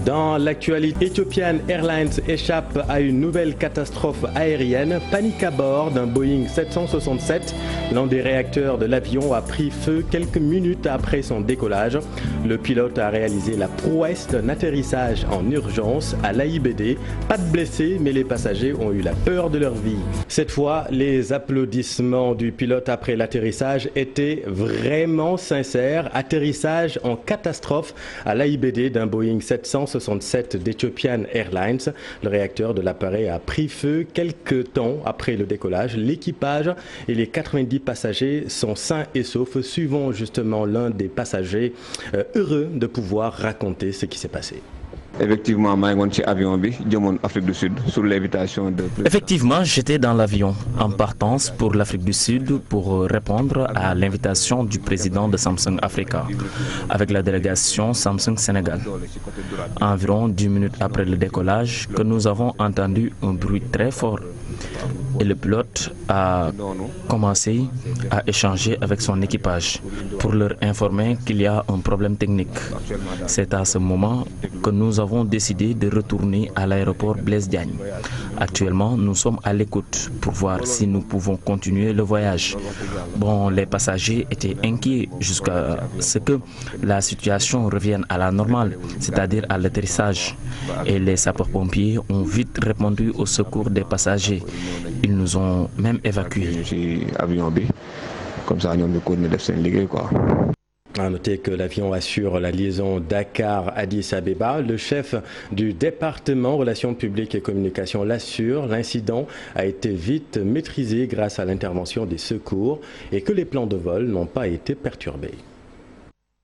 Dans l'actualité, Ethiopian Airlines échappe à une nouvelle catastrophe aérienne. Panique à bord d'un Boeing 767. L'un des réacteurs de l'avion a pris feu quelques minutes après son décollage. Le pilote a réalisé la prouesse d'un atterrissage en urgence à l'AIBD. Pas de blessés, mais les passagers ont eu la peur de leur vie. Cette fois, les applaudissements du pilote après l'atterrissage étaient vraiment sincères. Atterrissage en catastrophe à l'AIBD d'un Boeing 767 d'Ethiopian Airlines. Le réacteur de l'appareil a pris feu quelques temps après le décollage. L'équipage et les 90 passagers sont sains et saufs, suivant justement l'un des passagers heureux de pouvoir raconter ce qui s'est passé. Effectivement, Afrique du Sud sur l'invitation de... Effectivement, j'étais dans l'avion en partance pour l'Afrique du Sud pour répondre à l'invitation du président de Samsung Africa avec la délégation Samsung Sénégal. Environ 10 minutes après le décollage, que nous avons entendu un bruit très fort et le pilote a commencé à échanger avec son équipage pour leur informer qu'il y a un problème technique. C'est à ce moment que nous avons décidé de retourner à l'aéroport Blaise Diagne. Actuellement, nous sommes à l'écoute pour voir si nous pouvons continuer le voyage. Bon, les passagers étaient inquiets jusqu'à ce que la situation revienne à la normale, c'est-à-dire à l'atterrissage. Et les sapeurs-pompiers ont vite répondu au secours des passagers. Ils nous ont même évacués. Comme ça, nous quoi. À noter que l'avion assure la liaison Dakar-Addis Abeba. Le chef du département Relations publiques et communications l'assure. L'incident a été vite maîtrisé grâce à l'intervention des secours et que les plans de vol n'ont pas été perturbés.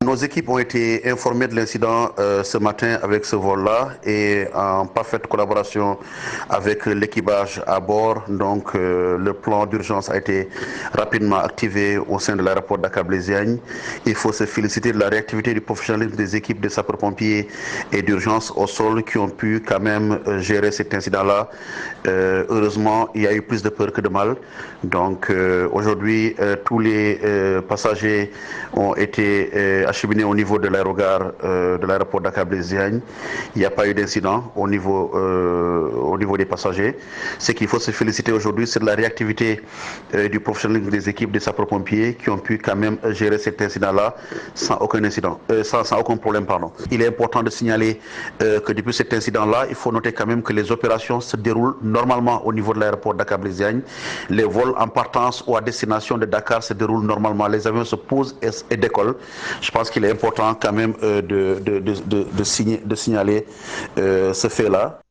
Nos équipes ont été informées de l'incident ce matin avec ce vol-là et en parfaite collaboration avec l'équipage à bord. Donc le plan d'urgence a été rapidement activé au sein de l'aéroport Dakar-Blaise Diagne. Il faut se féliciter de la réactivité du professionnalisme des équipes de sapeurs-pompiers et d'urgence au sol qui ont pu quand même gérer cet incident-là. Heureusement, il y a eu plus de peur que de mal. Donc aujourd'hui, tous les passagers ont été acheminés au niveau de l'aérogare de l'aéroport Dakar-Blaise Diagne. Il n'y a pas eu d'incident au niveau des passagers. Ce qu'il faut se féliciter aujourd'hui, c'est de la réactivité du professionnalisme des équipes des sapeurs-pompiers qui ont pu quand même gérer cet incident-là sans aucun incident, sans aucun problème, pardon. Il est important de signaler que depuis cet incident-là, il faut noter quand même que les opérations se déroulent normalement au niveau de l'aéroport Dakar-Blaise Diagne. Les vols en partance ou à destination de Dakar se déroulent normalement. Les avions se posent et décollent. Je pense qu'il est important quand même de signaler ce fait-là.